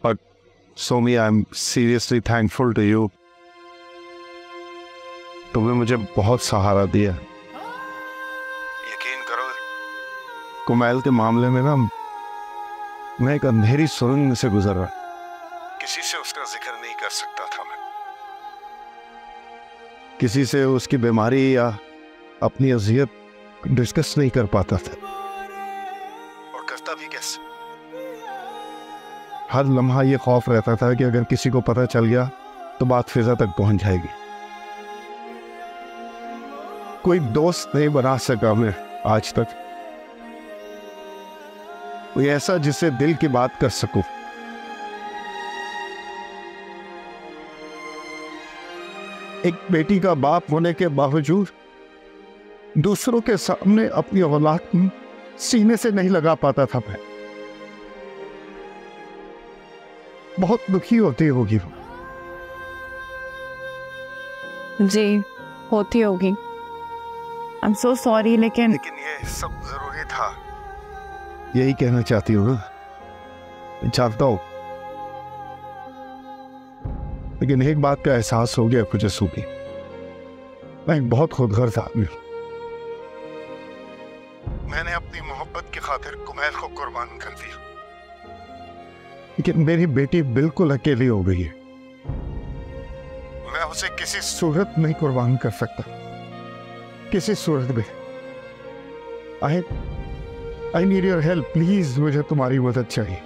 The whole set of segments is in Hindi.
But Somi, I'm seriously thankful to you. तुमने मुझे बहुत सहारा दिया। यकीन करो, कुमैल के मामले में ना मैं एक अंधेरी सुरंग में से गुजर रहा, किसी से उसका जिक्र नहीं कर सकता था मैं, किसी से उसकी बीमारी या अपनी अजियत डिस्कस नहीं कर पाता था, और करता भी कैसे। हर लम्हा ये खौफ रहता था कि अगर किसी को पता चल गया तो बात फिजा तक पहुंच जाएगी। कोई दोस्त नहीं बना सका मैं आज तक, कोई ऐसा जिससे दिल की बात कर सकूं। एक बेटी का बाप होने के बावजूद दूसरों के सामने अपनी औलाद को सीने से नहीं लगा पाता था मैं। बहुत दुखी होती होगी वो। जी होती होगी। आई एम सो सॉरी, लेकिन ये सब जरूरी था। यही कहना चाहती हूँ ना, मैं चाहता हूं, लेकिन एक बात का एहसास हो गया मुझे सूबी, मैं एक बहुत खुदगर्ज आदमी हूं। मैंने अपनी मोहब्बत की खातिर कुमैल को कुर्बान कर दिया, लेकिन मेरी बेटी बिल्कुल अकेली हो गई है। मैं उसे किसी सूरत नहीं कुर्बान कर सकता, किसी सूरत में। I need your help please, मुझे तुम्हारी मदद चाहिए।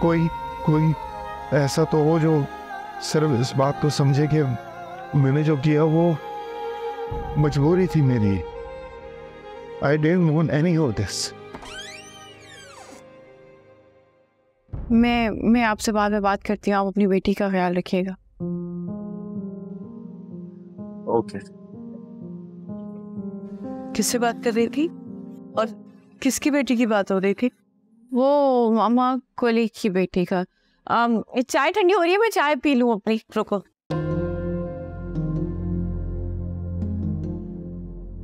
कोई ऐसा तो हो जो सिर्फ इस बात को समझे कि मैंने जो किया वो मजबूरी थी मेरी। I didn't want any of this. मैं आपसे बाद में बात करती हूँ। आप अपनी बेटी का ख्याल रखिएगा। ओके। किससे बात कर रही थी और किसकी बेटी की बात हो रही थी? वो मामा कोलीग की बेटी का। चाय ठंडी हो रही है, मैं चाय पी लूं अपनी। रुको,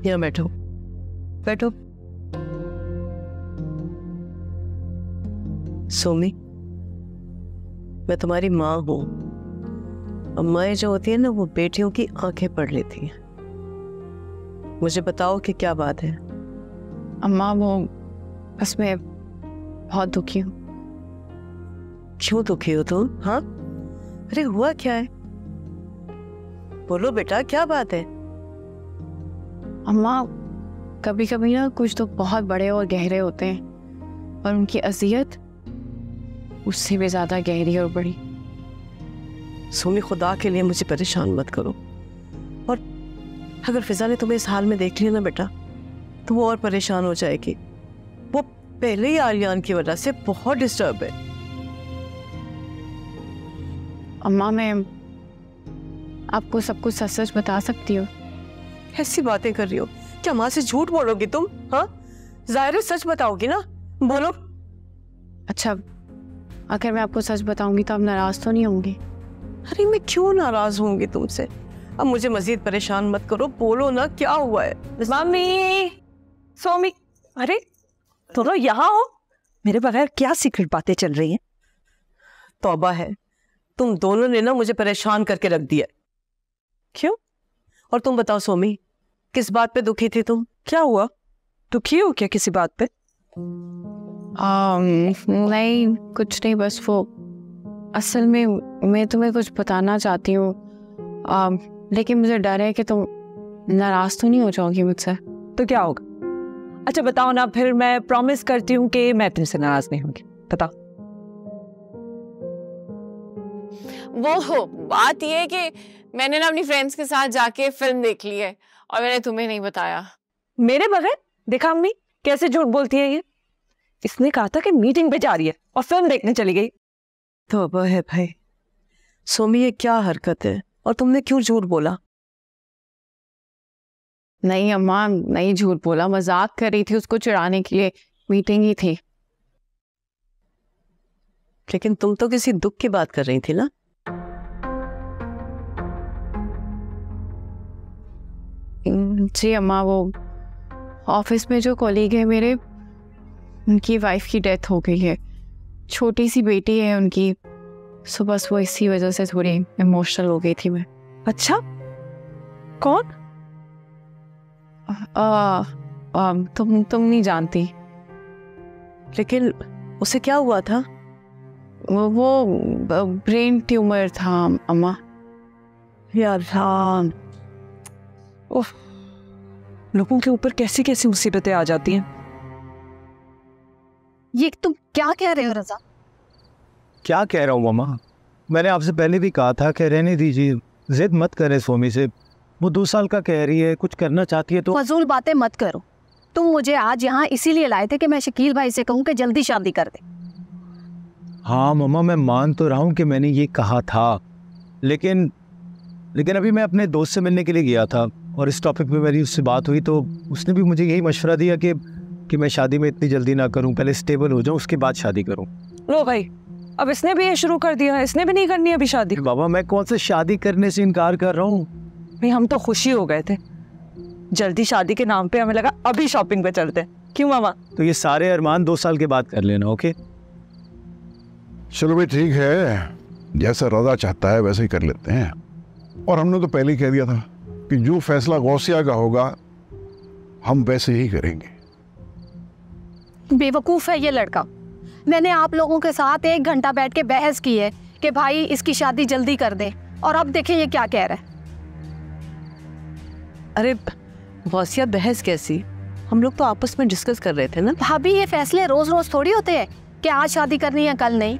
यहाँ बैठो बैठो। सोमी, मैं तुम्हारी माँ हूं। अम्माएं जो होती है ना, वो बेटियों की आंखें पढ़ लेती हैं। मुझे बताओ कि क्या बात है। अम्मा वो बस मैं बहुत दुखी हूँ। क्यों दुखी हो तुम? हाँ, अरे हुआ क्या है? बोलो बेटा, क्या बात है? अम्मा कभी कभी ना कुछ तो बहुत बड़े और गहरे होते हैं, और उनकी अजियत उससे भी ज्यादा गहरी और बड़ी। सोमी, खुदा के लिए मुझे परेशान मत करो। और अगर फिजा ने तुम्हें इस हाल में देख लिया ना बेटा, तो वो और परेशान हो जाएगी। वो पहले ही आलियान की वजह से बहुत डिस्टर्ब है। अम्मा मैं आपको सब कुछ सच सच बता सकती हूँ। ऐसी बातें कर रही हो? क्या माँ से झूठ बोलोगी तुम? हाँ, जाहिर है सच बताओगी ना, बोलो। अच्छा, अगर मैं आपको सच बताऊंगी तो आप नाराज तो नहीं होंगी? अरे मैं क्यों नाराज होंगी तुमसे? अब मुझे मजीद परेशान मत करो, बोलो ना क्या हुआ है। मम्मी, सोमी, अरे दोनों यहाँ हो? मेरे बगैर क्या सीक्रेट बातें चल रही हैं? तौबा है, तुम दोनों ने ना मुझे परेशान करके रख दिया। क्यों? और तुम बताओ सोमी, किस बात पे दुखी थी तुम? क्या हुआ? दुखी हो क्या किसी बात पे? नहीं, कुछ नहीं, बस वो असल में मैं तुम्हें कुछ बताना चाहती हूँ, लेकिन मुझे डर है कि तुम नाराज तो नहीं हो जाओगी मुझसे। तो क्या होगा? अच्छा बताओ ना, फिर मैं प्रॉमिस करती हूँ कि मैं तुमसे नाराज नहीं होंगी। बताओ। वो बात ये है कि मैंने ना अपनी फ्रेंड्स के साथ जाके फिल्म देख ली है, और मैंने तुम्हें नहीं बताया। मेरे बगैर? देखा अम्मी कैसे झूठ बोलती है ये। इसने कहा था कि मीटिंग पे जा रही है और फिल्म देखने चली गई। तौबा है भाई। सोमी, ये क्या हरकत है? और तुमने क्यों झूठ बोला? नहीं अम्मा, नहीं झूठ बोला, मजाक कर रही थी, उसको चिढ़ाने के लिए। मीटिंग ही थी। लेकिन तुम तो किसी दुख की बात कर रही थी ना? जी अम्मा, वो ऑफिस में जो कॉलीग है मेरे, उनकी वाइफ की डेथ हो गई है, छोटी सी बेटी है उनकी। सो बस वो इसी वजह से थोड़ी इमोशनल हो गई थी मैं। अच्छा, कौन? तुम नहीं जानती। लेकिन उसे क्या हुआ था? वो ब्रेन ट्यूमर था अम्मा। यार राम, ओह, लोगों के ऊपर कैसी कैसी मुसीबतें आ जाती हैं। ये तुम क्या कह रहे हो रजा? क्या कह रहा हूँ मामा? मैंने आपसे पहले भी कहा था कि रहने दीजिए, जिद मत करें सोमी से। वो 2 साल का कह रही है, कुछ करना चाहती है तो। फजूल बातें मत करो। तुम मुझे आज यहाँ इसीलिए लाए थे कि मैं शकील भाई से कहूँ कि जल्दी शादी कर दे। हाँ मामा, मैं मान तो रहा हूँ कि मैंने ये कहा था, लेकिन अभी मैं अपने दोस्त से मिलने के लिए गया था और इस टॉपिक पे मेरी उससे बात हुई तो उसने भी मुझे यही मशवरा दिया कि मैं शादी में इतनी जल्दी ना करूं, पहले स्टेबल हो जाऊं उसके बाद शादी करूं। लो भाई, अब इसने भी ये शुरू कर दिया, इसने भी नहीं करनी अभी शादी। बाबा, मैं कौन से शादी करने से इनकार कर रहा हूँ? भाई हम तो खुशी हो गए थे, जल्दी शादी के नाम पे हमें लगा अभी शॉपिंग पे चलते हैं। क्यों मामा? तो ये सारे अरमान 2 साल के बाद कर लेना। ओके चलो भाई ठीक है, जैसा रजा चाहता है वैसे ही कर लेते हैं। और हमने तो पहले ही कह दिया था कि जो फैसला गौसिया का होगा हम वैसे ही करेंगे। बेवकूफ़ है ये लड़का। मैंने आप लोगों के साथ 1 घंटा बैठ के बहस की है कि भाई इसकी शादी जल्दी कर दे, और अब देखें ये क्या कह रहा है। अरे गौसिया, बहस कैसी? हम लोग तो आपस में डिस्कस कर रहे थे ना। भाभी, ये फैसले रोज रोज थोड़ी होते हैं कि आज शादी करनी है कल नहीं।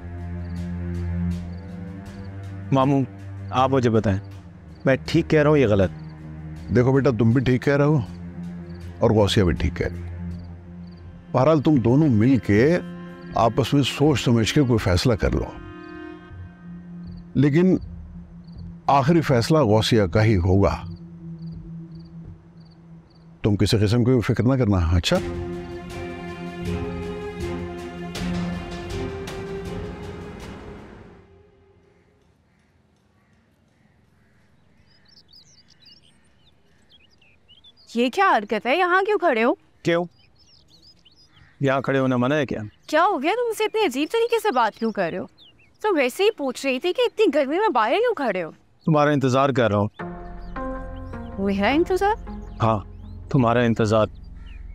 मामू, आप मुझे बताएं, मैं ठीक कह रहा हूँ ये गलत? देखो बेटा, तुम भी ठीक कह रहे हो और गौसिया भी ठीक कह रही है। बहरहाल तुम दोनों मिल के आपस में सोच समझ के कोई फैसला कर लो, लेकिन आखिरी फैसला गौसिया का ही होगा। तुम किसी किस्म की फिक्र ना करना। अच्छा, ये क्या हरकत है? यहाँ क्यों खड़े हो? क्यों? यहाँ खड़े होना मना है क्या? क्या हो गया? तुम मुझसे इतनी अजीब तरीके से बात क्यों कर रहे हो? तो वैसे ही पूछ रही थी कि इतनी गर्मी में बाहर क्यों खड़े हो? तुम्हारा इंतजार कर रहा हूँ। वो है इंतजार? हाँ, तुम्हारा इंतजार।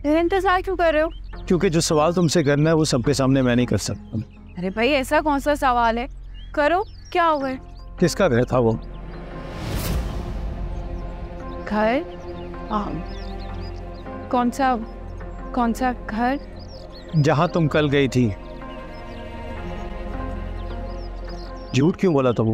मेरा इंतजार क्यों कर रहे हो? क्योंकि जो सवाल तुमसे करना है वो सबके सामने मैं नहीं कर सकता। अरे भाई, ऐसा कौन सा सवाल है? करो, क्या हो गया? किसका घर था वो? घर? कौन सा घर? जहां तुम कल गई थी। झूठ क्यों बोला था वो?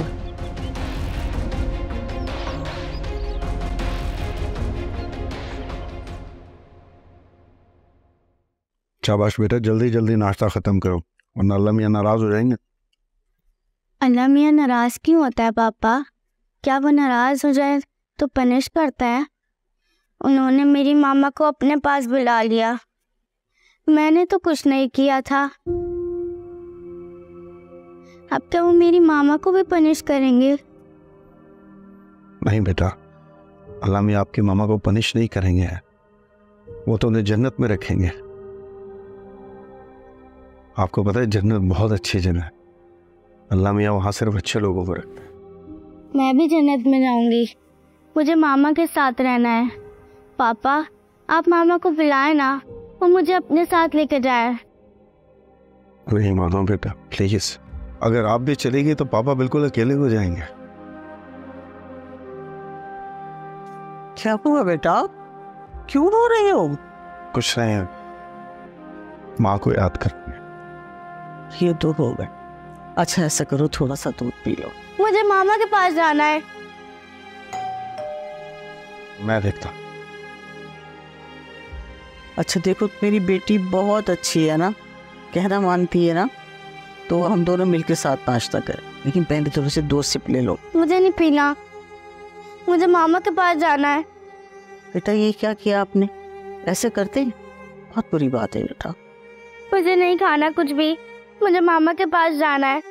शाबाश बेटा, जल्दी जल्दी नाश्ता खत्म करो वरना अल्लाह मियां नाराज हो जाएंगे। अल्लाह मियां नाराज क्यों होता है पापा? क्या वो नाराज हो जाए तो पनिश करता है? उन्होंने मेरी मामा को अपने पास बुला लिया, मैंने तो कुछ नहीं किया था। अब क्या वो मेरी मामा को भी पनिश करेंगे? नहीं बेटा, अल्लाह मियां आपकी मामा को पनिश नहीं करेंगे, वो तो उन्हें जन्नत में रखेंगे। आपको पता है जन्नत बहुत अच्छी जगह है, अल्लाह मियां वहां सिर्फ अच्छे लोगों को रखते हैं। मैं भी जन्नत में जाऊंगी, मुझे मामा के साथ रहना है। पापा, आप मामा को बुलाए ना, वो मुझे अपने साथ लेकर जाए। नहीं मानो बेटा, प्लीज, अगर आप भी चलेगी तो पापा बिल्कुल अकेले हो जाएंगे। क्या हुआ बेटा, क्यों रो रहे हो? कुछ नहीं, माँ को याद करते हैं। ये तो हो गए। अच्छा ऐसा करो, थोड़ा सा दूध पी लो। मुझे मामा के पास जाना है। मैं देखता। अच्छा देखो, मेरी बेटी बहुत अच्छी है ना, कहना मानती है ना, तो हम दोनों मिलकर साथ नाश्ता करें, लेकिन पहले थोड़े से 2 सिप ले लो। मुझे नहीं पीना, मुझे मामा के पास जाना है। बेटा ये क्या किया आपने? ऐसे करते हैं? बहुत बुरी बात है बेटा। मुझे नहीं खाना कुछ भी, मुझे मामा के पास जाना है।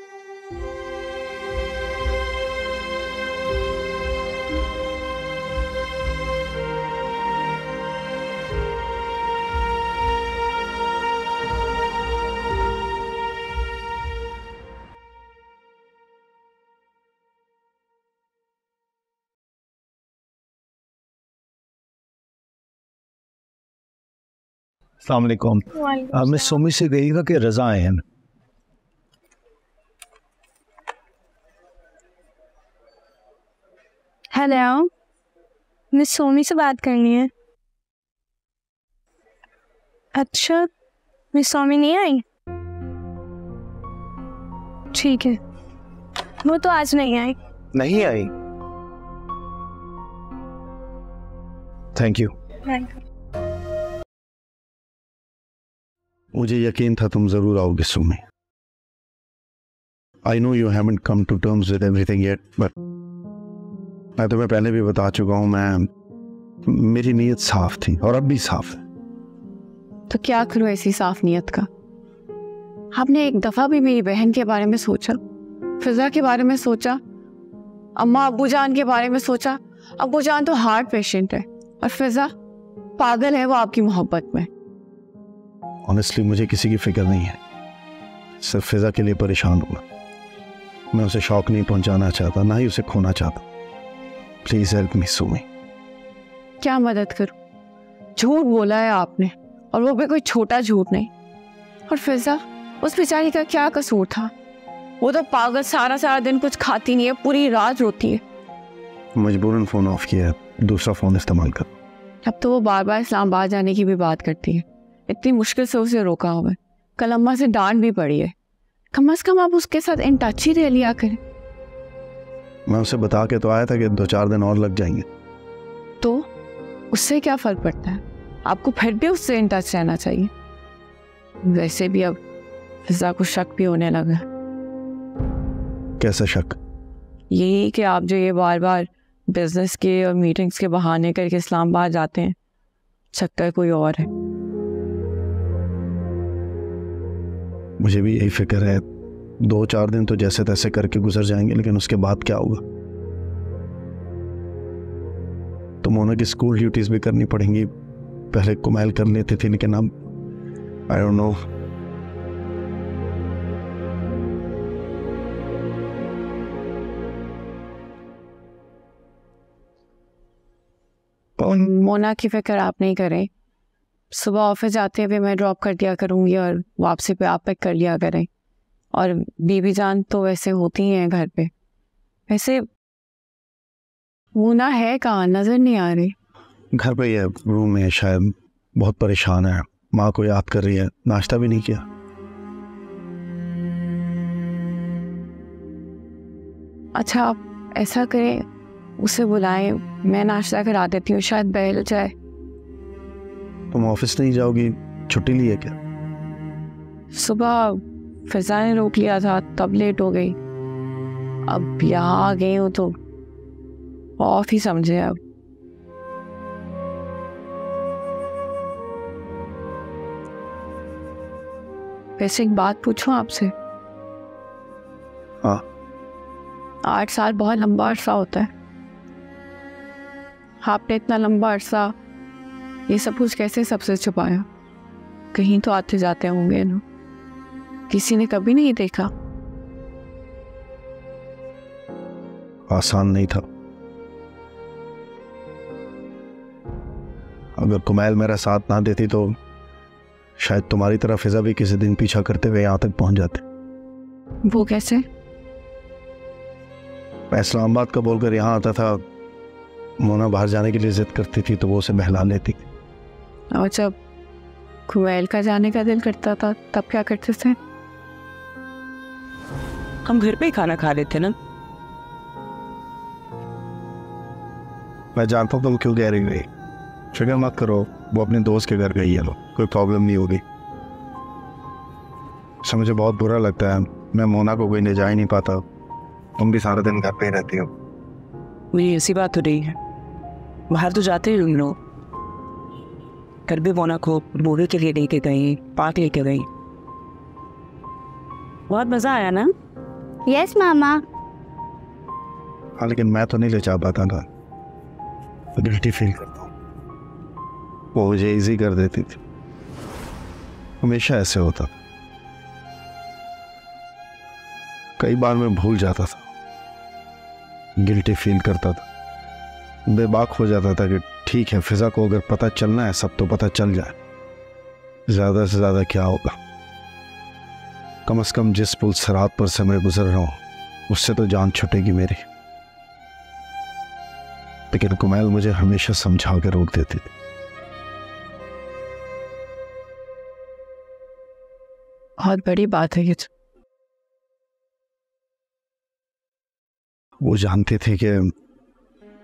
अस्सलाम वालेकुम। मैं सोमी से कहिएगा कि रजा आए हैं। हेलो, मिस सोमी से बात करनी है। अच्छा, मिस सोमी नहीं आई? ठीक है, वो तो आज नहीं आई। नहीं आई? Thank you. मुझे यकीन था तुम जरूर आओगे Sumi. I know you haven't come to terms with everything yet, but मैं तुम्हें पहले भी बता चुका हूं, मेरी नीयत साफ थी और अब भी साफ है। तो क्या करूं ऐसी साफ नीयत का? आपने एक दफा भी मेरी बहन के बारे में सोचा, फिजा के बारे में सोचा, अम्मा अब्बू जान के बारे में सोचा? अब्बू जान तो हार्ट पेशेंट है और फिजा पागल है वो आपकी मोहब्बत में। ऑनेस्टली मुझे किसी की फिक्र नहीं है, सिर्फ फिजा के लिए परेशान हुआ। मैं उसे शौक नहीं पहुंचाना चाहता, ना ही उसे खोना चाहता। Please help me Sumi. क्या मदद करूं? झूठ बोला है आपने, और वो भी कोई छोटा झूठ नहीं। और फिजा, उस बेचारी का क्या कसूर था? वो तो पागल, सारा सारा दिन कुछ खाती नहीं है, पूरी रात रोती है। मजबूरन फोन ऑफ किया, दूसरा फोन इस्तेमाल कर। अब तो वो बार बार इस्लामाबाद जाने की भी बात करती है। इतनी मुश्किल से उसे रोका हुआ है, कल अम्मा से डांट भी पड़ी है। कम से कम आप उसके साथ इन टच ही रह लिया करें। मैं उसे बता के तो आया था कि 2-4 दिन और लग जाएंगे। तो उससे क्या फर्क पड़ता है? आपको फिर भी उससे इन टच रहना चाहिए। वैसे भी अब फिजा को शक भी होने लगा। कैसा शक? यही कि आप जो ये बार बार बिजनेस के और मीटिंग्स के बहाने करके इस्लामाबाद जाते हैं, चक्कर कोई और है। मुझे भी यही फिक्र है। 2-4 दिन तो जैसे तैसे करके गुजर जाएंगे, लेकिन उसके बाद क्या होगा? तो मोना की स्कूल ड्यूटीज भी करनी पड़ेंगी। पहले कुमैल कर लेती थी, लेकिन अब आई डोंट नो। मोना की फिक्र आप नहीं करें। सुबह ऑफिस जाते हुए मैं ड्रॉप कर दिया करूंगी और वापसी पे आप पिक कर लिया करें। और बीबी जान तो वैसे होती हैं घर पे। वैसे मोना है कहाँ? नजर नहीं आ रही। घर पे ही है, रूम में है शायद। बहुत परेशान है, माँ को याद कर रही है। नाश्ता भी नहीं किया। अच्छा, आप ऐसा करें, उसे बुलाएं, मैं नाश्ता करा देती हूँ, शायद बहल जाए। तुम ऑफिस नहीं जाओगी? छुट्टी ली है क्या? सुबह फिजा ने रोक लिया था, तब लेट हो गई। अब यहाँ आ गई हूँ तो ऑफ ही समझे। अब वैसे एक बात पूछूं आपसे? हाँ। 8 साल बहुत लंबा अरसा होता है। आपने इतना लंबा अरसा ये सब कुछ कैसे सबसे छुपाया? कहीं तो आते जाते होंगे ना, किसी ने कभी नहीं देखा? आसान नहीं था। अगर कुमैल मेरा साथ ना देती तो शायद तुम्हारी तरह फिजा भी किसी दिन पीछा करते हुए यहां तक पहुंच जाते। वो कैसे? मैं इस्लामाबाद का बोलकर यहां आता था। मोना बाहर जाने के लिए जिद करती थी तो वो उसे बहला लेती। और जब कुमैल का जाने का दिल करता था तब क्या करते थे? हम घर पे ही खाना खा लेते ना। मैं जानता हूं तुम क्यों कह रही हुई। फिक्र मत करो, वो अपने दोस्त के घर गई है, कोई प्रॉब्लम नहीं होगी। अच्छा, मुझे बहुत बुरा लगता है, मैं मोना को कोई ले जा ही नहीं पाता। तुम भी सारा दिन घर पे ही रहती हो। मेरी ऐसी बात हो रही है, बाहर तो जाते ही लोग। घर भी मोना को मूवी के लिए लेके गई, पार्क लेके गई। बहुत मजा आया ना? यस मामा। हाँ, लेकिन मैं तो नहीं ले जा पाता था। गिल्टी फील करता हूँ। वो मुझे इजी कर देती थी। हमेशा ऐसे होता था। कई बार मैं भूल जाता था, गिल्टी फील करता था, बेबाक हो जाता था कि ठीक है, फिजा को अगर पता चलना है सब तो पता चल जाए। ज्यादा से ज्यादा क्या होगा, कम से कम जिस पुल सरात पर से मैं गुजर रहा हूं उससे तो जान छूटेगी मेरी। लेकिन कुमैल मुझे हमेशा समझा के रोक देती थी। बहुत बड़ी बात है ये। वो जानती थी कि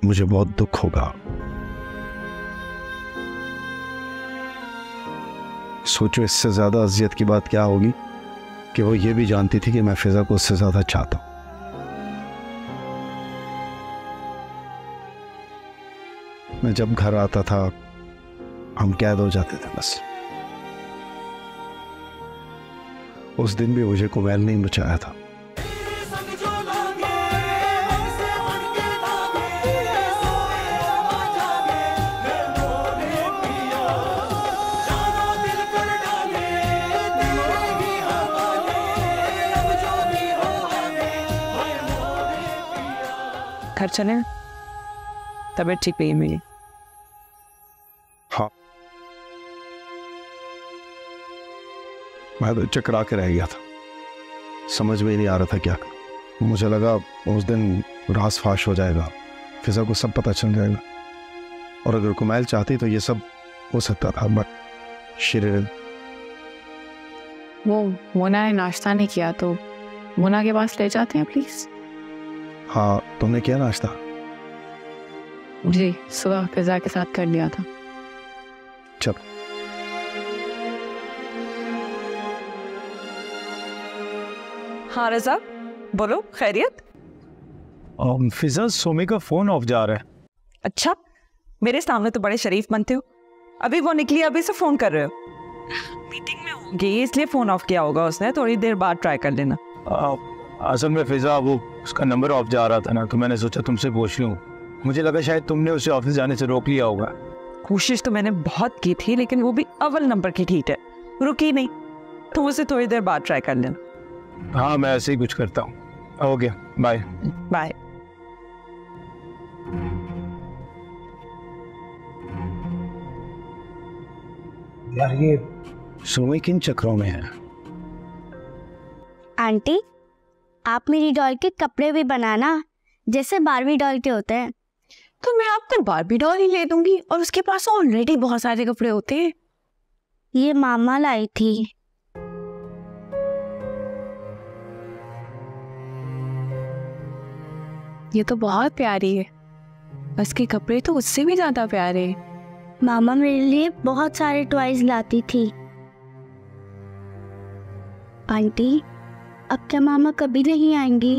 मुझे बहुत दुख होगा। सोचो इससे ज्यादा अजियत की बात क्या होगी कि वो ये भी जानती थी कि मैं फिजा को उससे ज्यादा चाहता हूं। मैं जब घर आता था हम कैद हो जाते थे बस। उस दिन भी मुझे कुमैल नहीं बचाया था। घर चले, तबीयत ठीक नहीं है मेरी। हाँ, मैं तो चकरा के रह गया था, समझ में नहीं आ रहा था क्या करूं। मुझे लगा उस दिन राज फाश हो जाएगा, फिजा को सब पता चल जाएगा, और अगर कुमैल चाहती तो ये सब हो सकता था। बट शिरीन, वो मोना ने नाश्ता नहीं किया तो मोना के पास ले जाते हैं प्लीज। हाँ, तुमने किया नाश्ता? जी, सुबह फिजा के साथ कर लिया था। चल। हाँ रजा, बोलो, खैरियत? फिजा, सोमी का फोन ऑफ जा रहा है। अच्छा, मेरे सामने तो बड़े शरीफ बनते हो, अभी वो निकली अभी से फोन कर रहे हो। मीटिंग में होगी इसलिए फोन ऑफ किया होगा उसने, थोड़ी देर बाद ट्राई कर लेना। असल में फिजा, वो उसका नंबर ऑफ जा रहा था ना, तो मैंने सोचा तुमसे पूछ लूं। मुझे लगा शायद तुमने उसे ऑफिस जाने से रोक लिया होगा। कोशिश तो मैंने बहुत की थी, लेकिन वो भी अव्वल नंबर की ठीक है, रुकी नहीं। तुम उसे थोड़ी देर बाद ट्राई कर लेना। हाँ, मैं ऐसे ही कुछ करता हूँ। Okay, bye bye. यार, ये सोमी किन चक्रों में है? आंटी, आप मेरी डॉल के कपड़े भी बनाना जैसे बारबी डॉल के होते हैं। तो मैं आपको बारबी डॉल ही ले दूंगी, और उसके पास ऑलरेडी बहुत सारे कपड़े होते हैं। ये मामा लाई थी। ये तो बहुत प्यारी है, उसके कपड़े तो उससे भी ज्यादा प्यारे हैं। मामा मेरे लिए बहुत सारे टॉयज लाती थी। आंटी, अब क्या मामा कभी नहीं आएंगी?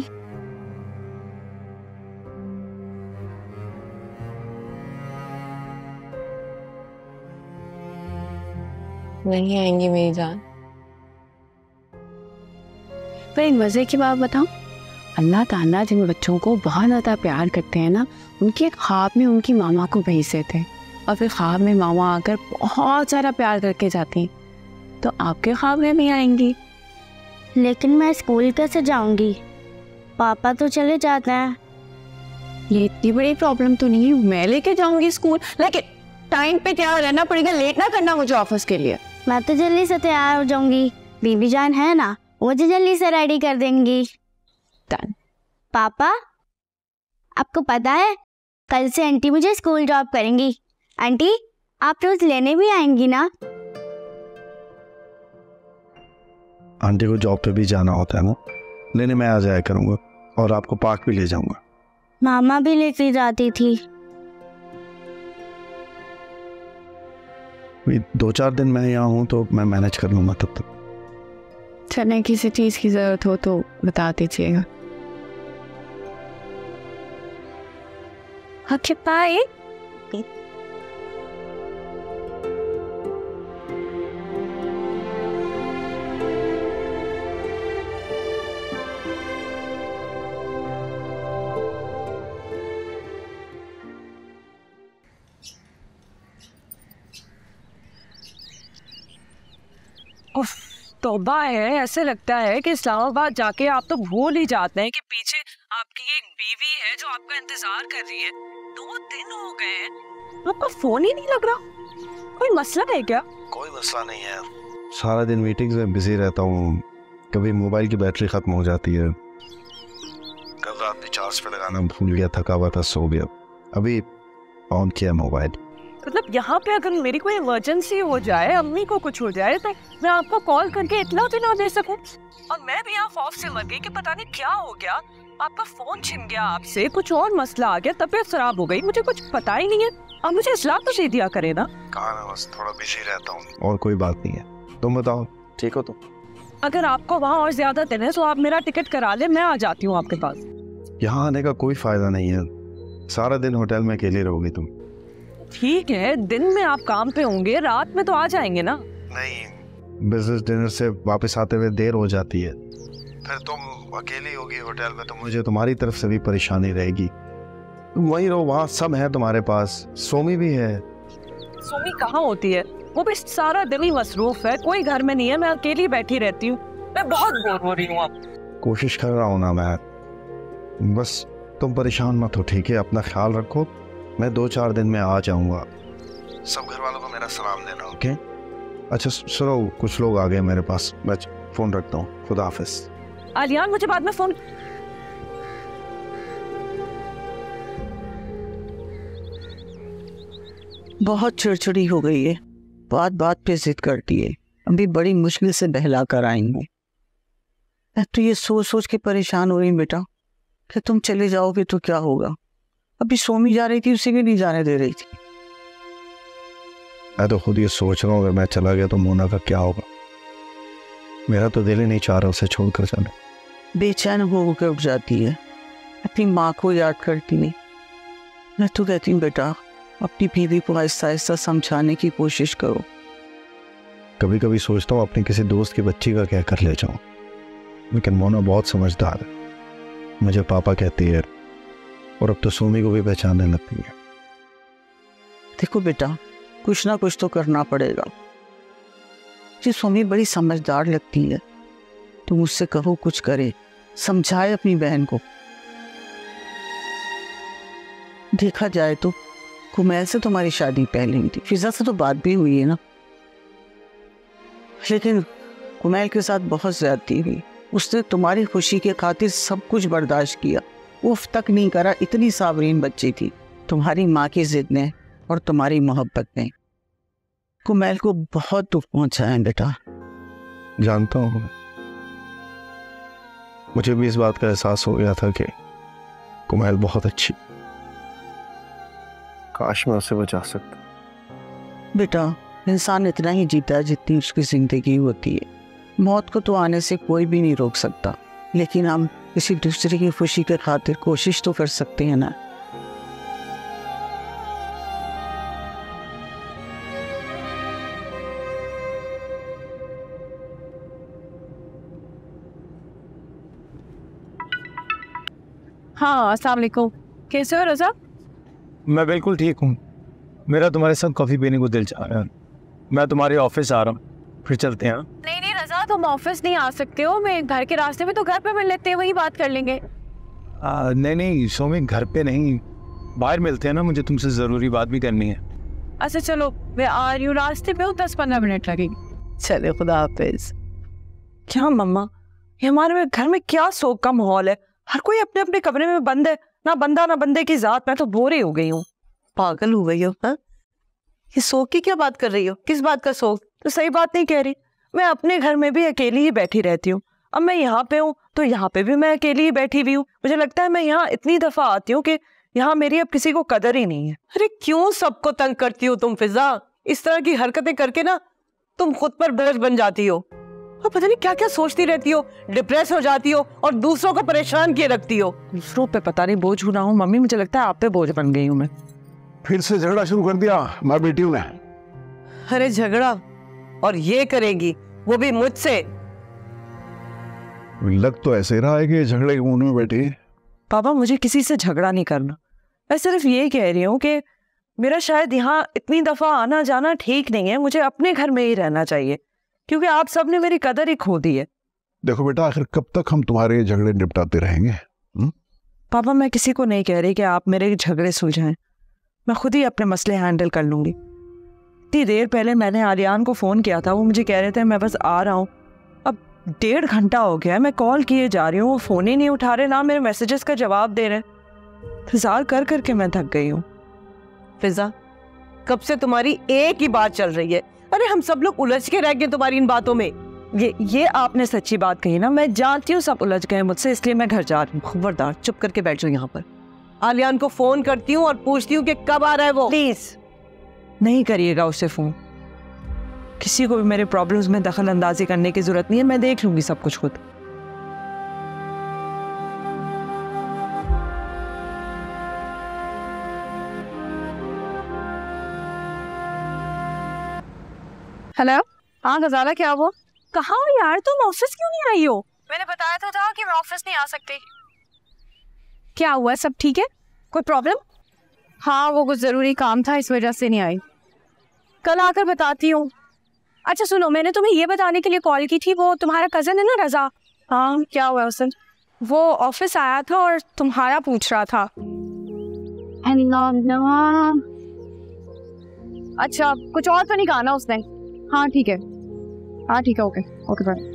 नहीं आएंगी मेरी जान। पर एक मजे की बात बताऊं, अल्लाह ताला जिन बच्चों को बहुत ज़्यादा प्यार करते हैं ना, उनके ख्वाब में उनकी मामा को भेज देते हैं, और फिर ख्वाब में मामा आकर बहुत सारा प्यार करके जाती हैं, तो आपके ख्वाब में भी आएंगी। लेकिन मैं स्कूल कैसे जाऊंगी? पापा तो चले जाते हैं। ये इतनी बड़ी प्रॉब्लम तो नहीं है, मैं लेके जाऊंगी स्कूल, लेकिन टाइम पे तैयार रहना पड़ेगा, लेट ना करना मुझे ऑफिस के लिए। मैं तो जल्दी से तैयार हो जाऊंगी, बीबी जान है ना, मुझे जल्दी से रेडी कर देंगी। पापा, आपको पता है कल से आंटी मुझे स्कूल ड्रॉप करेंगी। आंटी, आप रोज लेने भी आएंगी ना? आंटी को जॉब पे भी जाना होता है ना, लेने मैं आ जाया करूंगा, और आपको पार्क भी ले जाऊंगा। मामा भी लेके जाती थी। 2-4 दिन मैं यहाँ हूँ तो मैं मैनेज कर लूंगा तब तक। चलने किसी चीज की जरूरत हो तो बता दीजिएगा। Okay, bye. तौबा है, ऐसे लगता है कि इस्लामाबाद जाके आप तो भूल ही जाते हैं कि पीछे आपकी एक बीवी है जो आपका इंतजार कर रही है। 2 दिन हो गए हैं, आपका फोन ही नहीं लग रहा। कोई मसला है क्या? कोई मसला नहीं है, सारा दिन मीटिंग्स में बिजी रहता हूँ, कभी मोबाइल की बैटरी खत्म हो जाती है, कल रात में चार्ज पे लगाना भूल गया, थका हुआ था, सो गया, अभी ऑन किया मोबाइल। मतलब यहाँ पे अगर मेरी कोई इमरजेंसी हो जाए, अम्मी को कुछ हो जाए, तो मैं आपको कॉल करके इतना भी ना दे सकूं? और मैं भी यहाँ खौफ से मर गई कि पता नहीं क्या हो गया, आपका फोन छिन गया, आपसे कुछ और मसला आ गया, तबीयत खराब हो गई, मुझे कुछ पता ही नहीं है। आप मुझे इस्लाह तो दे दिया करे ना। कहा ना, बस थोड़ा बिजी रहता हूँ, और कोई बात नहीं है। तुम बताओ, ठीक हो तुम? अगर आपको वहाँ और ज्यादा दिन है तो आप मेरा टिकट करा ले, मैं आ जाती हूँ आपके पास। यहाँ आने का कोई फायदा नहीं है, सारा दिन होटल में अकेले रहोगी तुम। ठीक है, दिन में आप काम पे होंगे, रात में तो आ जाएंगे ना। नहीं, बिजनेस डिनर से वापस आते हुए देर हो जाती है, फिर तुम अकेली होगी होटल में, तो मुझे तुम्हारी तरफ से भी परेशानी रहेगी। तुम वहीं रहो, वहाँ सब है तुम्हारे पास, सोमी भी है। सोमी कहाँ होती है? वो भी सारा दिन ही मसरूफ है, कोई घर में नहीं है, मैं अकेली बैठी रहती हूँ, मैं बहुत बोर हो रही हूँ। अब कोशिश कर रहा हूँ ना मैं, बस तुम परेशान मत हो, ठीक है? अपना ख्याल रखो, मैं 2-4 दिन में आ जाऊँगा। सब घर वालों को मेरा सलाम देना, ओके? अच्छा सुनो, कुछ लोग आ गए मेरे पास, मैं फ़ोन रखता हूँ, खुदा हाफिज़। आलियान, मुझे बाद में फोन। बहुत चिड़चिड़ी हो गई है, बात बात पे जिद करती है, अभी बड़ी मुश्किल से बहला कर आई हूँ। मैं तो ये सोच सोच के परेशान हो रही हूँ बेटा कि तुम चले जाओगे तो क्या होगा। अभी सोमी जा रही थी, उसे भी नहीं जाने दे रही थी। मैं तो खुद ये सोच रहा हूँ, अगर मैं चला गया तो मोना का क्या होगा। मेरा तो दिल ही नहीं चाह रहा उसे छोड़कर जाना। बेचैन होकर उठ जाती है, अपनी माँ को याद करती नहीं। मैं तो कहती हूँ बेटा, अपनी बीवी को आहिस्ता आहिस्ता समझाने की कोशिश करो। कभी कभी सोचता हूँ अपनी किसी दोस्त की बच्ची का क्या कर ले जाऊँ, लेकिन मोना बहुत समझदार है, मुझे पापा कहती है, और अब तो सोमी को भी पहचानने लगती है। देखो बेटा, कुछ ना कुछ तो करना पड़ेगा। जी सोमी बड़ी समझदार लगती है, तुम उससे कहो कुछ करे, समझाए अपनी बहन को। देखा जाए तो कुमैल से तुम्हारी शादी पहले ही थी, फिजा से तो बात भी हुई है ना, लेकिन कुमैल के साथ बहुत ज्यादती हुई। उसने तुम्हारी खुशी के खातिर सब कुछ बर्दाश्त किया, उफ तक नहीं करा, इतनी साबरीन बच्ची थी। तुम्हारी माँ की जिद ने और तुम्हारी मोहब्बत ने कुमैल को बहुत दुख पहुंचाया है बेटा। जानता हूँ, मुझे भी इस बात का एहसास हो गया था कि कुमैल बहुत अच्छी, काश मैं उसे बचा सकता। बेटा, इंसान इतना ही जीता है जितनी उसकी जिंदगी होती है। मौत को तो आने से कोई भी नहीं रोक सकता, लेकिन हम किसी दूसरे की खुशी के खातिर कोशिश तो कर सकते हैं ना। हाँ, अस्सलाम वालेकुम। कैसे हो रज़ा? मैं बिल्कुल ठीक हूँ, मेरा तुम्हारे साथ कॉफ़ी पीने को दिल चाह रहा है। मैं तुम्हारे ऑफिस आ रहा हूँ, फिर चलते हैं। नहीं नहीं रज़ा, तुम ऑफिस नहीं आ सकते हो, मैं घर के रास्ते में, तो घर पे मिल लेते हैं, वही बात कर लेंगे। नहीं नहीं सोमी, घर पे नहीं, बाहर मिलते हैं ना, मुझे तुमसे ज़रूरी बात भी करनी है। अच्छा चलो, मैं आ रही हूँ, रास्ते पे हूँ, 10-15 मिनट लगेंगे। चले, खुदा हाफिज। क्या मम्मा, ये हमारे घर में क्या शोक का माहौल है, हर कोई अपने अपने कमरे में बंद है, ना बंदा ना बंदे की जात। मैं तो बोर ही हो गई हूँ। पागल हो गई हो? हाँ, ये शोक की क्या बात कर रही हो? किस बात का शोक? तो सही बात नहीं कह रही, मैं अपने घर में भी अकेली ही बैठी रहती हूँ। अब मैं यहाँ पे हूँ तो यहाँ पे भी मैं अकेली ही बैठी हुई हूँ। मुझे लगता है मैं यहाँ इतनी दफा आती हूँ कि यहाँ मेरी अब किसी को कदर ही नहीं है। अरे क्यों सबको तंग करती हो तुम फिजा? इस तरह की हरकतें करके ना तुम खुद पर बोझ बन जाती हो, और पता नहीं क्या क्या सोचती रहती हो, डिप्रेस हो जाती हो और दूसरों को परेशान किए रखती हो। दूसरों पे पता नहीं बोझ ना हो मम्मी, मुझे लगता है आप पे बोझ बन गई हूँ मैं। फिर से झगड़ा शुरू कर दिया माँ बेटियों ने। अरे झगड़ा, और ये करेगी वो भी मुझसे? लग तो ऐसे रहा है कि झगड़े के मूड में बैठी। पापा, मुझे किसी से झगड़ा नहीं करना, मैं सिर्फ ये कह रही हूँ कि मेरा शायद यहाँ इतनी दफा आना जाना ठीक नहीं है, मुझे अपने घर में ही रहना चाहिए, क्योंकि आप सब ने मेरी कदर ही खो दी है। देखो बेटा, आखिर कब तक हम तुम्हारे झगड़े निपटाते रहेंगे? पापा, मैं किसी को नहीं कह रही कि आप मेरे झगड़े सुलझाएं, मैं खुद ही अपने मसले हैंडल कर लूंगी। इतनी देर पहले मैंने आर्यान को फ़ोन किया था, वो मुझे कह रहे थे मैं बस आ रहा हूँ। अब 1.5 घंटा हो गया है, मैं कॉल किए जा रही हूँ, वो फ़ोन ही नहीं उठा रहे, ना मेरे मैसेजेस का जवाब दे रहे। इंतज़ार कर करके मैं थक गई हूँ। फिजा, कब से तुम्हारी एक ही बात चल रही है। अरे हम सब लोग उलझ के रह गए तुम्हारी इन बातों में। ये आपने सच्ची बात कही ना, मैं जानती हूँ सब उलझ गए मुझसे, इसलिए मैं घर जा रही हूँ। खबरदार, चुप करके बैठ जाओ यहाँ पर। आलियान को फोन करती हूँ और पूछती हूँ कि कब आ रहा है वो। प्लीज नहीं करिएगा उससे फोन। किसी को भी मेरे प्रॉब्लम्स में दखल अंदाजी करने की जरूरत नहीं है, मैं देख लूंगी सब कुछ खुद। हेलो, हाँ गजाला, क्या हुआ? कहाँ हो यार तुम? ऑफिस क्यों नहीं आई हो? मैंने बताया तो था कि मैं ऑफिस नहीं आ सकती। क्या हुआ, सब ठीक है? कोई प्रॉब्लम? हाँ, वो कुछ जरूरी काम था, इस वजह से नहीं आई। कल आकर बताती हूँ। अच्छा सुनो, मैंने तुम्हें ये बताने के लिए कॉल की थी, वो तुम्हारा कजन है ना रजा, हाँ, क्या हुआ उसे? वो ऑफिस आया था और तुम्हारा पूछ रहा था। अच्छा, कुछ और तो नहीं कहा ना उसने? हाँ ठीक है, हाँ ठीक है, ओके ओके बाय।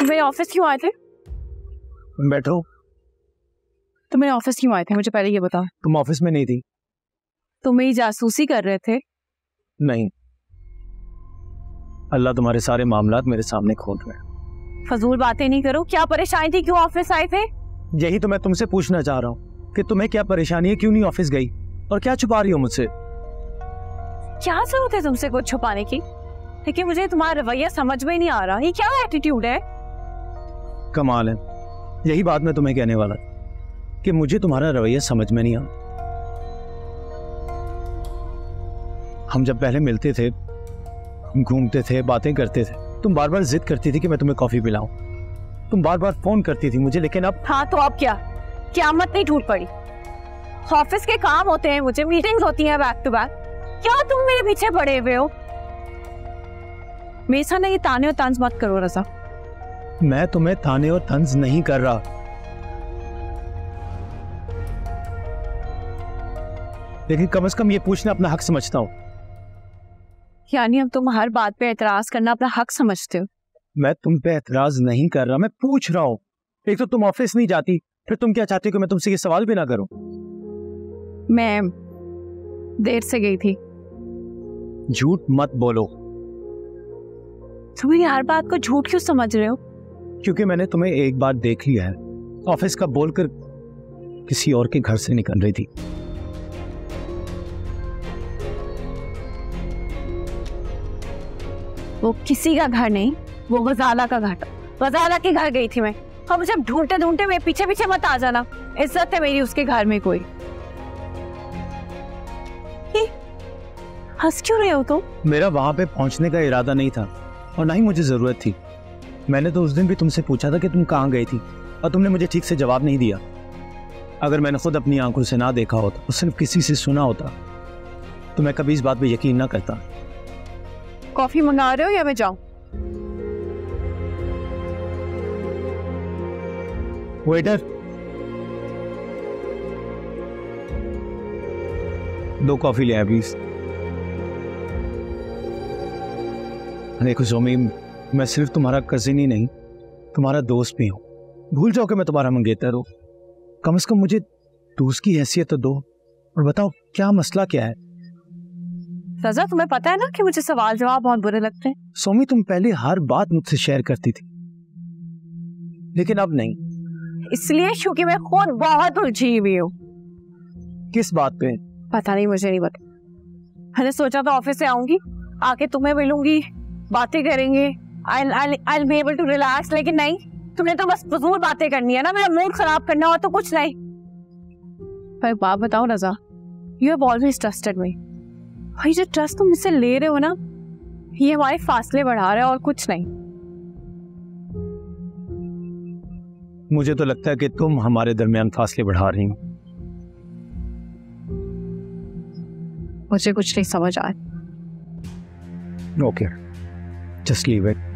मेरे ऑफिस क्यों आए थे? बैठो। तुम मेरे ऑफिस क्यों आए थे, मुझे पहले ये बता। तुम ऑफिस में नहीं थी। तुम मेरी जासूसी कर रहे थे? नहीं, अल्लाह तुम्हारे सारे मामलात मेरे सामने खोल रहे हैं। फजूल बातें नहीं करो। क्या परेशानी थी, क्यों ऑफिस आए थे? यही तो मैं तुमसे पूछना चाह रहा हूँ कि तुम्हें क्या परेशानी है, क्यों नहीं ऑफिस गई और क्या छुपा रही हो मुझसे? क्या जरूरत है तुमसे कुछ छुपाने की? लेकिन मुझे तुम्हारा रवैया समझ में नहीं आ रहा, ये क्या एटीट्यूड है? कमाल है, यही बात मैं तुम्हें कहने वाला कि मुझे तुम्हारा रवैया समझ में नहीं आता। हम जब पहले मिलते थे, हम घूमते थे, बातें करते थे, तुम बार बार जिद करती थी कि मैं तुम्हें कॉफी पिलाऊं, तुम बार बार फोन करती थी मुझे, लेकिन अब। हाँ तो अब क्या, क़यामत नहीं टूट पड़ी? ऑफिस के काम होते हैं, मुझे मीटिंग्स होती हैं बैक टू बैक, क्या तुम मेरे पीछे पड़े हुए हो? मेरे साथ ना ये ताने और तंज मत करो रज़ा। मैं तुम्हें ताने और तंज नहीं कर रहा, लेकिन कम से कम ये पूछना अपना हक समझता हूँ। यानी अब तुम हर बात पे एतराज करना अपना हक समझते हो? मैं तुम पे एतराज नहीं कर रहा, मैं पूछ रहा हूँ। एक तो तुम ऑफिस नहीं जाती, फिर तुम क्या चाहती हो कि मैं तुमसे ये सवाल भी ना करूं? मैं देर से गई थी। झूठ मत बोलो। तुम मेरी हर बात को झूठ क्यों समझ रहे हो? क्योंकि मैंने तुम्हें एक बार देख लिया है, ऑफिस का बोलकर किसी और के घर से निकल रही थी। वो किसी का घर नहीं, वो गजाला का घर था। गजाला के घर गई थी मैं, और मुझे ढूंढते ढूंढते मेरे पीछे पीछे मत आ जाना। इज्जत है मेरी उसके घर में कोई। हंस क्यों रहे हो तुम? मेरा वहां पे पहुंचने का इरादा नहीं था और ना ही मुझे जरूरत थी। मैंने तो उस दिन भी तुमसे पूछा था कि तुम कहाँ गई थी, और तुमने मुझे ठीक से जवाब नहीं दिया। अगर मैंने खुद अपनी आंखों से ना देखा होता और सिर्फ किसी से सुना होता तो मैं कभी इस बात पे यकीन ना करता। कॉफी मंगा रहे हो या मैं जाऊं? वेटर, 2 कॉफी ले आया प्लीज। देखो सोमी, मैं सिर्फ तुम्हारा कजिन ही नहीं, तुम्हारा दोस्त भी हूं। भूल जाओ कि मैं तुम्हारा मंगेतर हूं। कम से कम मुझे दोस्त की हैसियत तो दो, और बताओ क्या मसला क्या है? रज़ा, तुम्हें पता है ना कि मुझे सवाल जवाब बहुत बुरे लगते हैं। सोमी, तुम पहले हर बात मुझसे शेयर करती थी, लेकिन अब नहीं। इसलिए क्योंकि मैं खुद बहुत उलझी हुई हूँ। किस बात पे? पता नहीं, मुझे नहीं पता। मैंने सोचा था ऑफिस से आऊंगी, आके तुम्हें मिलूंगी, बातें करेंगे, I'll be able to relax, लेकिन नहीं, तुमने तो बस फजूल बातें करनी है ना, मेरा मूड खराब करना और तो कुछ नहीं। पर एक बात बताओ रज़ा, you have always trusted me। भाई जो ट्रस्ट तुम मुझसे ले रहे हो ना, ये हमारे फासले बढ़ा रहा है और कुछ नहीं। मुझे तो लगता है कि तुम हमारे दरमियान फासले बढ़ा रही हो। मुझे कुछ नहीं समझ आया। Okay, just leave it.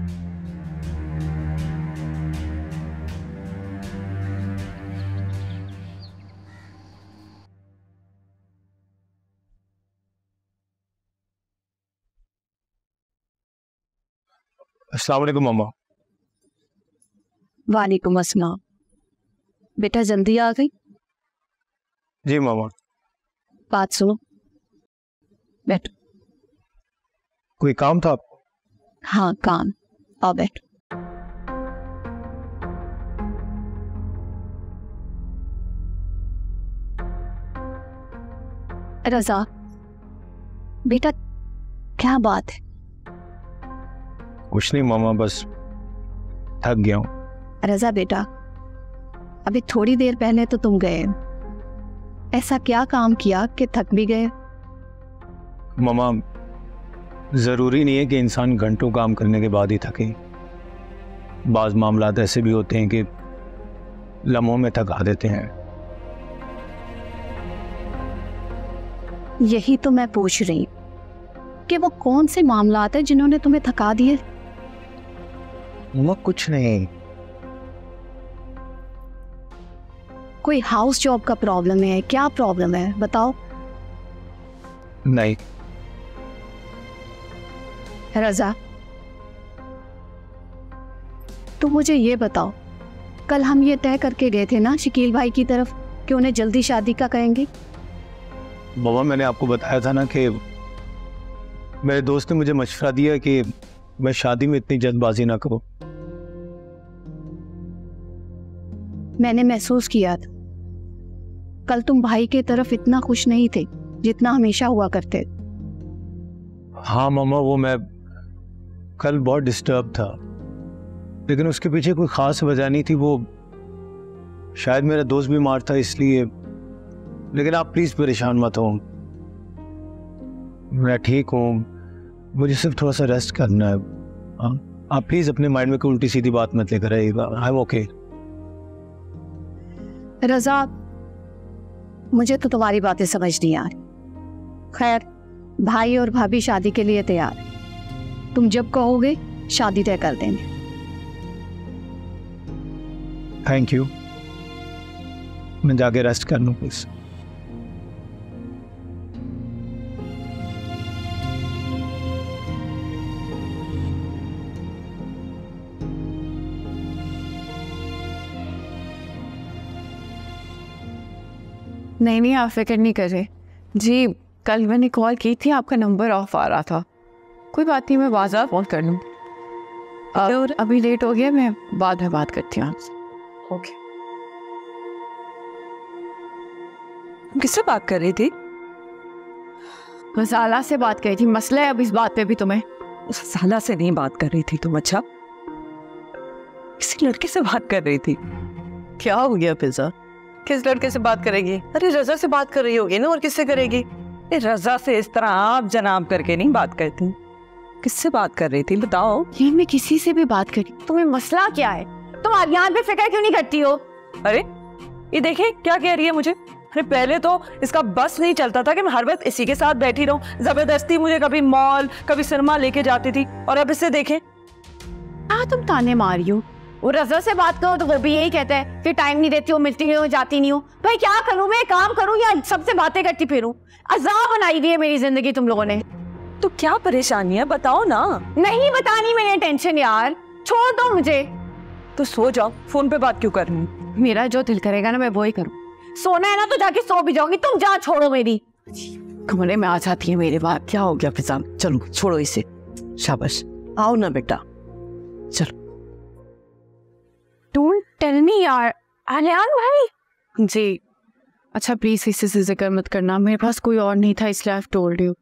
अस्सलाम वालेकुम मम्मा। वालेकुम अस्सलाम। बेटा जल्दी आ गई? जी मम्मा। बात सुनो, बैठो। कोई काम था आपको? हाँ काम, आओ बैठो। रजा बेटा, क्या बात है? कुछ नहीं मामा, बस थक गया हूँ। रजा बेटा, अभी थोड़ी देर पहले तो तुम गए, ऐसा क्या काम किया कि थक भी गए? मामा, जरूरी नहीं है कि इंसान घंटों काम करने के बाद ही थके। बाज मामलात ऐसे भी होते हैं कि लम्हों में थका देते हैं। यही तो मैं पूछ रही कि वो कौन से मामलात है जिन्होंने तुम्हें थका दिए? मामा कुछ नहीं। कोई हाउस जॉब का प्रॉब्लम है? क्या प्रॉब्लम है बताओ। नहीं। रजा, तो मुझे ये बताओ, कल हम ये तय करके गए थे ना शकील भाई की तरफ कि उन्हें जल्दी शादी का कहेंगे। बाबा, मैंने आपको बताया था ना कि मेरे दोस्त ने मुझे मशवरा दिया कि मैं शादी में इतनी जल्दबाजी ना करूं। मैंने महसूस किया था कल तुम भाई के तरफ इतना खुश नहीं थे जितना हमेशा हुआ करते। हाँ मामा, वो मैं कल बहुत डिस्टर्ब था, लेकिन उसके पीछे कोई खास वजह नहीं थी। वो शायद मेरा दोस्त बीमार था इसलिए। लेकिन आप प्लीज परेशान मत हो, मैं ठीक हूँ। मुझे सिर्फ थोड़ा सा रेस्ट करना है। आप प्लीज अपने माइंड में कोई उल्टी सीधी बात मत लेकर आइएगा। I am okay. रजा, मुझे तो तुम्हारी बातें समझ नहीं आ रही। खैर, भाई और भाभी शादी के लिए तैयार, तुम जब कहोगे शादी तय कर देंगे। Thank you. मैं जाके रेस्ट कर लूँ प्लीज। नहीं, आप फिक्र नहीं कर रहे जी। कल मैंने कॉल की थी, आपका नंबर ऑफ आ रहा था। कोई बात नहीं, मैं बाजार फोन कर लूँ। और अभी लेट हो गया, मैं बाद में बात करती हूँ आपसे। ओके। किससे बात कर रही थी? गजाला से बात करी थी। मसला है अब इस बात पे भी तुम्हें? साला से नहीं बात कर रही थी तुम? अच्छा, किसी लड़के से बात कर रही थी? क्या हो गया फिजा? किस लड़के से बात करेगी? अरे रजा से बात कर रही होगी ना, और किससे करेगी? रजा से इस तरह आप जनाब करके नहीं बात करती। किससे बात कर रही थी बताओ? ये मैं किसी से भी बात करी। तुम्हें मसला क्या है? तुम आर्यान पे फिक्र क्यों नहीं करती हो? अरे ये देखे क्या कह रही है मुझे। अरे पहले तो इसका बस नहीं चलता था कि मैं हर वक्त इसी के साथ बैठी रहूं। जबरदस्ती मुझे कभी मॉल कभी सिनेमा लेके जाती थी, और अब इसे देखे। हाँ, तुम ताने मार रही हो। वो रजा से बात करो तो वो भी यही कहता है कि टाइम नहीं देती हो, मिलती नहीं हो, जाती नहीं हो। भाई क्या करूं मैं? काम करूं या सबसे बातें करती फिरूं? अजाब बनाई हुई है मेरी जिंदगी तुम लोगों ने। तो क्या परेशानी है बताओ ना। नहीं बतानी मैंने टेंशन यार, छोड़ दो मुझे। तो सो जाओ, फोन पे बात क्यों करनी? मेरा जो दिल करेगा ना मैं वो ही करूं। सोना है ना तो जाके सो भी जाओगी तुम। जा, छोड़ो मेरी। कमरे में आ जाती है मेरे बात। क्या हो गया फिजा? चलो छोड़ो इसे। शाबाश, आओ ना बेटा, चलो। डोंट टेल मी यार। आर्यान भाई जी। अच्छा प्लीज इसी से जिक्र मत करना, मेरे पास कोई और नहीं था इसलिए I have told you.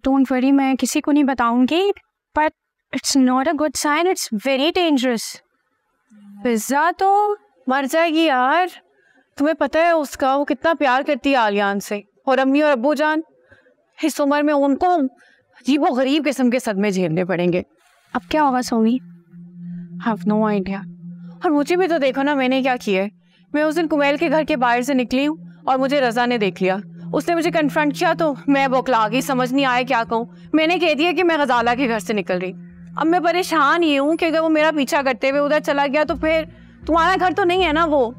Don't worry, मैं किसी को नहीं बताऊंगी, but it's not a good sign, it's very dangerous. पिज्जा तो मर जाएगी यार। तुम्हें पता है उसका वो कितना प्यार करती है आलियान से, और अम्मी और अब्बू जान इस उम्र में उनको अजीब वो गरीब किस्म के सदमे झेलने पड़ेंगे। अब क्या होगा सोनी? Have no idea. और मुझे भी तो देखो ना मैंने क्या किया है। मैं उस दिन कुमैल के घर के बाहर से निकली हूँ और मुझे रजा ने देख लिया। उसने मुझे कन्फ्रंट किया तो मैं बौखला गई, समझ नहीं आया क्या कहूँ। मैंने कह दिया कि मैं गजाला के घर से निकल रही। अब मैं परेशान ये हूँ कि अगर वो मेरा पीछा करते हुए उधर चला गया तो फिर तुम्हारा घर तो नहीं है ना वो।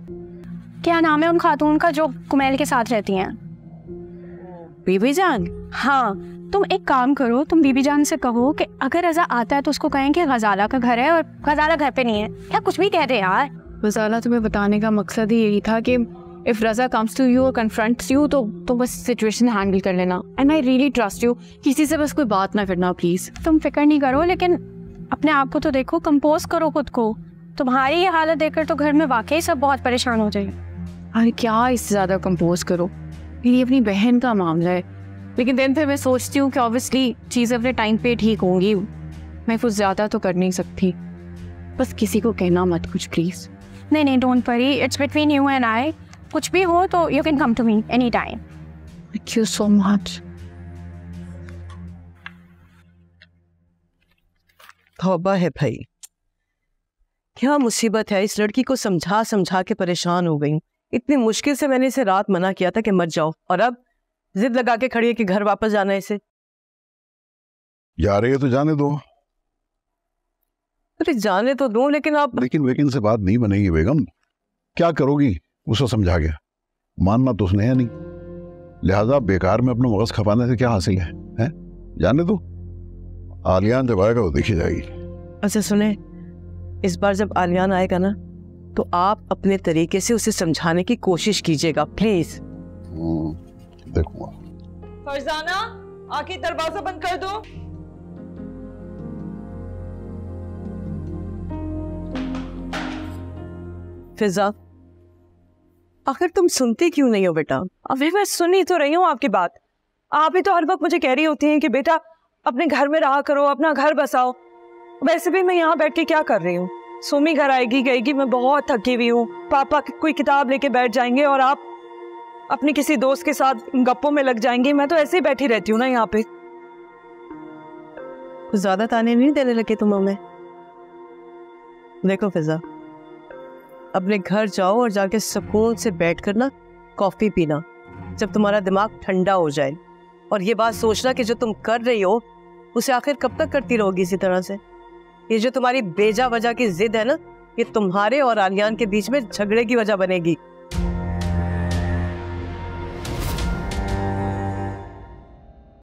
क्या नाम है उन खातून का जो कुमैल के साथ रहती हैं? बीबी जान। हाँ, तुम एक काम करो, तुम बीबी जान से कहो कि अगर रजा आता है तो उसको कहें कि गजाला का घर है और गजाला घर पे नहीं है। क्या कुछ भी कह रहे यार। गजाला, तुम्हें बताने का मकसद ही यही था कि if Raza comes to you और कन्फ्रंट्स यू तो बस सिचुएशन हैंडल कर लेना। And I really trust you. किसी से बस कोई बात ना करना प्लीज। तुम फिक्र नहीं करो, लेकिन अपने आप को तो देखो, कंपोज करो खुद को। तुम्हारी ये हालत देखकर तो घर में वाकई सब बहुत परेशान हो जाएंगे। अरे क्या इससे ज़्यादा कंपोज करो, मेरी अपनी बहन का मामला है। लेकिन दिन फिर मैं सोचती हूँ कि ऑब्वियसली चीज़ें अपने टाइम पे ठीक होंगी, मैं कुछ ज़्यादा तो कर नहीं सकती। बस किसी को कहना मत कुछ प्लीज़। नहीं, don't worry, it's between you and I. कुछ भी हो तो you can come to me any time. Thank you so much. तौबा है भाई, क्या मुसीबत है। इस लड़की को समझा समझा के परेशान हो गई। इतनी मुश्किल से मैंने इसे रात मना किया था कि मत जाओ, और अब जिद लगा के खड़ी है कि घर वापस जाना है इसे। जा रही है तो जाने दो। अरे जाने तो दो, लेकिन आप लेकिन से बात नहीं बनेगी बेगम। क्या करोगी उसे समझा के? मानना तो उसने है नहीं, लिहाजा बेकार में अपना मगज खपाने से क्या हासिल है, हैं? जाने दो, आलियान जब आएगा वो देखी जाएगी। अच्छा सुने, इस बार जब आलियान आएगा ना तो आप अपने तरीके से उसे समझाने की कोशिश कीजिएगा प्लीज। देखूंगा। फरजाना, आके दरवाजा बंद कर दो। फिजा, आखिर तुम सुनती क्यों नहीं हो बेटा? अभी मैं सुनी तो रही हूँ आपकी बात। आप ही तो हर वक्त मुझे कह रही होती हैं कि बेटा अपने घर में रहा करो, अपना घर बसाओ। वैसे भी मैं यहाँ बैठ के क्या कर रही हूँ? सुमी घर आएगी गएगी, मैं बहुत थकी हुई हूँ। पापा कोई किताब लेके बैठ जाएंगे और आप अपने किसी दोस्त के साथ गप्पों में लग जाएंगे। मैं तो ऐसे ही बैठी रहती हूँ ना यहाँ पे। कुछ ज्यादा ताने नहीं देने लगे तुम हमें? देखो फिजा, अपने घर जाओ और जाके सुकून से बैठकर ना कॉफी पीना, जब तुम्हारा दिमाग ठंडा हो जाए। और ये बात सोचना कि जो तुम कर रही हो उसे आखिर कब तक करती रहोगी इसी तरह से। ये जो तुम्हारी बेजा वजह की जिद है ना, ये तुम्हारे और आलियान के बीच में झगड़े की वजह बनेगी।